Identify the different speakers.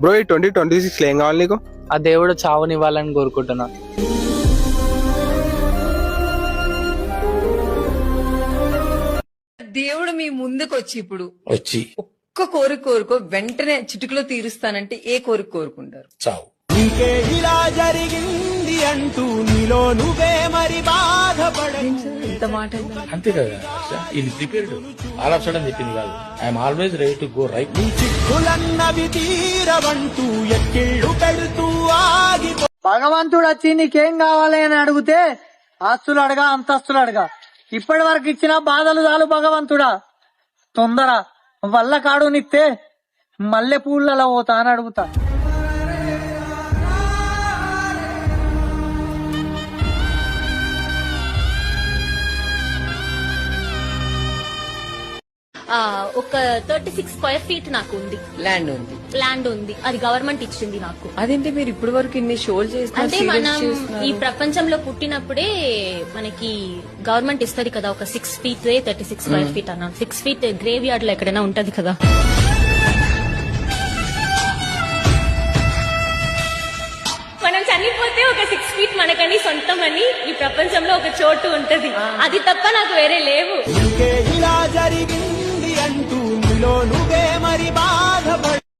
Speaker 1: Bro ఈ 2026 ఏం కావాలి నీకు?
Speaker 2: ఆ దేవుడు చావునివ్వాలని కోరుకుంటున్నా.
Speaker 3: దేవుడు మీ ముందుకు వచ్చి ఇప్పుడు
Speaker 4: వచ్చి
Speaker 3: ఒక్క కోరిక కోరుకో వెంటనే చిటికలో తీరుస్తానంటే ఏ కోరిక కోరుకుంటారు?
Speaker 4: చావు.
Speaker 5: నీకే ఇలా జరిగింది అంటూ నీలో నువ్వే మరి
Speaker 3: ఇంత మాట
Speaker 4: అంతే కదా ఇది ప్రిపేర్డ్. ఆల్ ఆఫ్ సడన్ చెప్పింది కాదు. I'm always ready to go right.
Speaker 5: నీ చిక్కులన్నవి తీరవంటూ ఎక్కిళ్ళు పెడుతూ ఆగి
Speaker 6: భగవంతుడు వచ్చి నీకేం కావాలి అని అడిగితే ఆస్తులు అడగా అంతస్తులు అడగా ఇప్పటి వరకు ఇచ్చిన బాధలు చాలు భగవంతుడా, తొందర వల్ల కాడు నిత్తే మల్లె పూలలో పోతా అని అడుగుతా.
Speaker 7: ఒక 36 స్క్వేర్ ఫీట్ నాకు ఉంది,
Speaker 3: ల్యాండ్
Speaker 7: ఉంది. అది గవర్నమెంట్ ఇచ్చింది నాకు.
Speaker 3: అదేంటి మీరు ఇప్పటి వరకు ఇన్ని షోలు
Speaker 7: అంటే మనం ఈ ప్రపంచంలో పుట్టినప్పుడే మనకి గవర్నమెంట్ ఇస్తది కదా ఒక 6 ఫీట్ 36 స్క్వేర్ ఫీట్ అన్న. 6 ఫీట్ గ్రేవ్ యార్డ్ లో ఎక్కడైనా ఉంటది కదా. మనం చనిపోతే ఒక 6 ఫీట్ మనకని సొంతం అని ఈ ప్రపంచంలో ఒక చోటు ఉంటది. అది తప్ప నాకు వేరే లేవు.
Speaker 5: నీకే ఇలా జరిగింది అంటూ నీలో నువ్వే మరి బాధపడ